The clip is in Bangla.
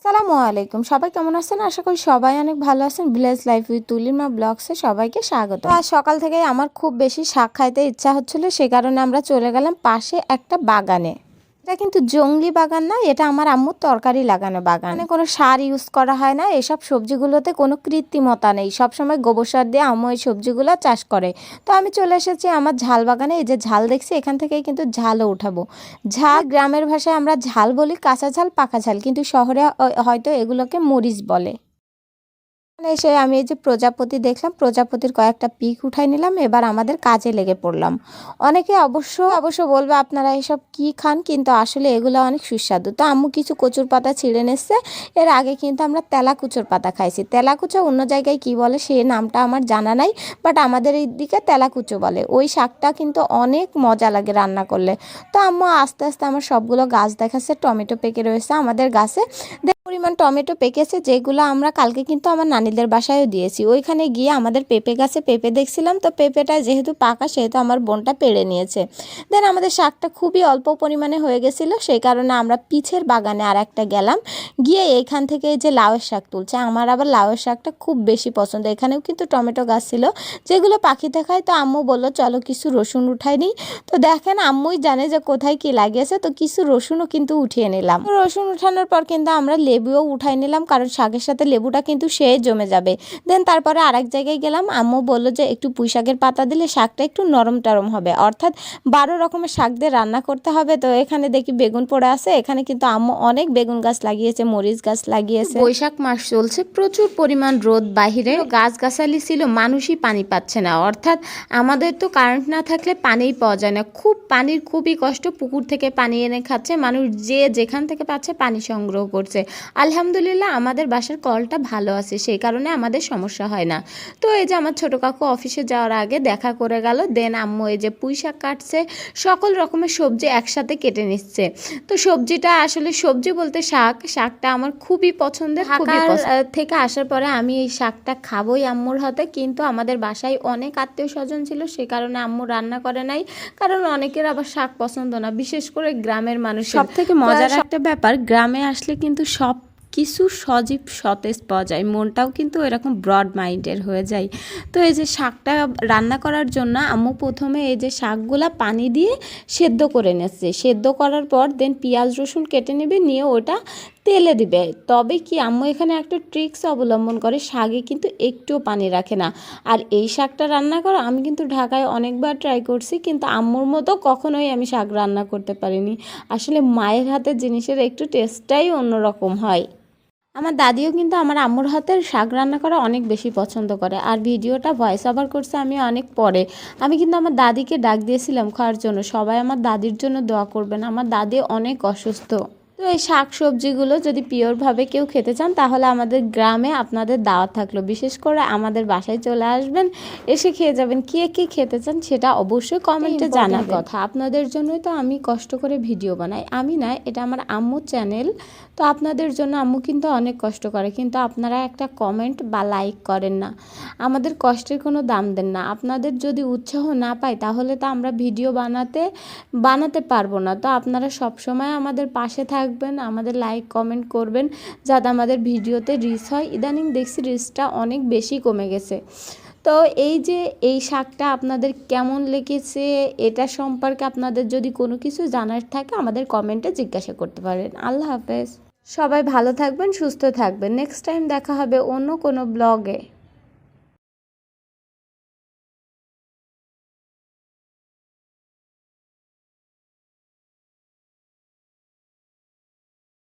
আসসালামু আলাইকুম। সবাই কেমন আছেন? আশা করি সবাই অনেক ভালো আছেন। ভিলেজ লাইফ উইথ তুলিমা ব্লগসে সবাইকে স্বাগত। আজ সকাল থেকেই আমার খুব বেশি শাক খাইতে ইচ্ছা হচ্ছিল, সে কারণে আমরা চলে গেলাম পাশে একটা বাগানে। এটা কিন্তু জংলি বাগান না, এটা আমার আম্মুর তরকারি লাগানো বাগান। মানে কোনো সার ইউজ করা হয় না, এসব সবজিগুলোতে কোনো কৃত্রিমতা নেই। সবসময় গোবর সার দিয়ে আম্মু এই সবজিগুলো চাষ করে। তো আমি চলে এসেছি আমার ঝাল বাগানে। এই যে ঝাল দেখছি, এখান থেকেই কিন্তু ঝালও উঠাবো। ঝাল গ্রামের ভাষায় আমরা ঝাল বলি, কাঁচা ঝাল, পাকা ঝাল, কিন্তু শহরে হয়তো এগুলোকে মরিচ বলে। এসে আমি এই যে প্রজাপতি দেখলাম, প্রজাপতির কয়েকটা পিক উঠাই নিলাম। এবার আমাদের কাজে লেগে পড়লাম। অনেকে অবশ্য বলবে আপনারা এসব কি খান, কিন্তু আসলে এগুলো অনেক সুস্বাদু। তো আম্মু কিছু কচুর পাতা ছিঁড়ে নিচ্ছে। এর আগে কিন্তু আমরা তেলাকুচোর পাতা খাইছি। তেলাকুচো অন্য জায়গায় কি বলে সে নামটা আমার জানা নাই, বাট আমাদের এই দিকে তেলাকুচো বলে। ওই শাকটা কিন্তু অনেক মজা লাগে রান্না করলে। তো আম্মু আস্তে আস্তে আমার সবগুলো গাছ দেখাচ্ছে। টমেটো পেকে রয়েছে আমাদের গাছে, পরিমাণ টমেটো পেকেছে, যেগুলো আমরা কালকে কিন্তু আমার নানিদের বাসায়ও দিয়েছি। ওইখানে গিয়ে আমাদের পেঁপে গাছে পেঁপে দেখছিলাম, তো পেঁপেটা যেহেতু পাকা সেহেতু আমার বোনটা পেড়ে নিয়েছে। দেন আমাদের শাকটা খুবই অল্প পরিমাণে হয়ে গেছিলো, সেই কারণে আমরা পিছের বাগানে আর একটা গেলাম। গিয়ে এইখান থেকে যে লাউয়ের শাক তুলছে, আমার আবার লাউয়ের শাকটা খুব বেশি পছন্দ। এখানেও কিন্তু টমেটো গাছ ছিল যেগুলো পাখিতে খায়। তো আম্মু বললো চলো কিছু রসুন উঠাই নিই। তো দেখেন আম্মুই জানে যে কোথায় কি লাগিয়েছে, তো কিছু রসুনও কিন্তু উঠিয়ে নিলাম। রসুন উঠানোর পর কিন্তু আমরা লেবুও উঠাই নিলাম, কারণ শাকের সাথে লেবুটা কিন্তু সে জমে যাবে। দেন তারপরে আরেক জায়গায় গেলাম। আম্মু বললো যে একটু পুঁই শাকের পাতা দিলে শাকটা একটু নরম টরম হবে, অর্থাৎ 12 রকমের শাক দিয়ে রান্না করতে হবে। তো এখানে দেখি বেগুন পড়ে আছে। এখানে কিন্তু আম্মু অনেক বেগুন গাছ লাগিয়েছে, মরিচ গাছ লাগিয়েছে। বৈশাখ মাস চলছে, প্রচুর পরিমাণ রোদ, বাহিরে গাছগাছালি ছিল, মানুষই পানি পাচ্ছে না। অর্থাৎ আমাদের তো কারেন্ট না থাকলে পানিই পাওয়া যায় না, পানির খুবই কষ্ট। পুকুর থেকে পানি এনে খাচ্ছে মানুষ, যে যেখান থেকে পাচ্ছে পানি সংগ্রহ করছে। আলহামদুলিল্লাহ আমাদের বাসার কলটা ভালো আছে, সেই কারণে আমাদের সমস্যা হয় না। তো এই যে আমার ছোট কাকু অফিসে যাওয়ার আগে দেখা করে গেল। দেন আম্মু এই যে পুঁই শাক কাটছে, সকল রকমের সবজি একসাথে কেটে নিচ্ছে। তো সবজিটা আসলে সবজি বলতে শাকটা আমার খুবই পছন্দের। থেকে আসার পরে আমি এই শাকটা খাবোই আম্মুর হাতে, কিন্তু আমাদের বাসায় অনেক আত্মীয় স্বজন ছিল, সে কারণে আম্মু রান্না করে নাই। কারণ অনেকের আবার শাক পছন্দ না, বিশেষ করে গ্রামের মানুষ। সব থেকে মজার একটা ব্যাপার, গ্রামে আসলে কিন্তু সব কিছু সজীব সতেজ পাওয়া যায়, মনটাও কিন্তু এরকম ব্রড মাইন্ডের হয়ে যায়। তো এই যে শাকটা রান্না করার জন্য আম্মু প্রথমে এই যে শাকগুলা পানি দিয়ে সেদ্ধ করে নিচ্ছে। সেদ্ধ করার পর দেন পেঁয়াজ রসুন কেটে নেবে, নিয়ে ওটা তেলে দিবে। তবে কি আম্মু এখানে একটা ট্রিক্স অবলম্বন করে, শাকে কিন্তু একটুও পানি রাখে না। আর এই শাকটা রান্না করা আমি কিন্তু ঢাকায় অনেকবার ট্রাই করছি, কিন্তু আম্মুর মতো কখনোই আমি শাক রান্না করতে পারিনি। আসলে মায়ের হাতের জিনিসের একটু টেস্টটাই অন্যরকম হয়। আমার দাদিও কিন্তু আমার আম্মুর হাতের শাক রান্না করা অনেক বেশি পছন্দ করে। আর ভিডিওটা ভয়েস ওভার করছে আমি অনেক পরে। আমি কিন্তু আমার দাদিকে ডাক দিয়েছিলাম খাওয়ার জন্য। সবাই আমার দাদির জন্য দোয়া করবেন, আমার দাদি অনেক অসুস্থ। তো এই শাক সবজিগুলো যদি পিওরভাবে কেউ খেতে চান, তাহলে আমাদের গ্রামে আপনাদের দাওয়াত থাকলো। বিশেষ করে আমাদের বাসায় চলে আসবেন, এসে খেয়ে যাবেন। কে কে খেতে চান সেটা অবশ্যই কমেন্টে জানার কথা। আপনাদের জন্যই তো আমি কষ্ট করে ভিডিও বানাই, আমি না, এটা আমার আম্মুর চ্যানেল। তো আপনাদের জন্য আম্মু কিন্তু অনেক কষ্ট করে, কিন্তু আপনারা একটা কমেন্ট বা লাইক করেন না, আমাদের কষ্টের কোনো দাম দেন না। আপনাদের যদি উৎসাহ না পাই, তাহলে তো আমরা ভিডিও বানাতে পারবো না। তো আপনারা সবসময় আমাদের পাশে থাকবেন, আমাদের লাইক কমেন্ট করবেন, যাতে আমাদের ভিডিওতে রিচ হয়। ইদানিং দেখছি রিচটা অনেক বেশি কমে গেছে। তো এই যে এই শাকটা আপনাদের কেমন লেগেছে, এটা সম্পর্কে আপনাদের যদি কোনো কিছু জানার থাকে আমাদের কমেন্টে জিজ্ঞাসা করতে পারেন। আল্লাহ হাফেজ। সবাই ভালো থাকবেন, সুস্থ থাকবেন। নেক্সট টাইম দেখা হবে অন্য কোনো ব্লগে।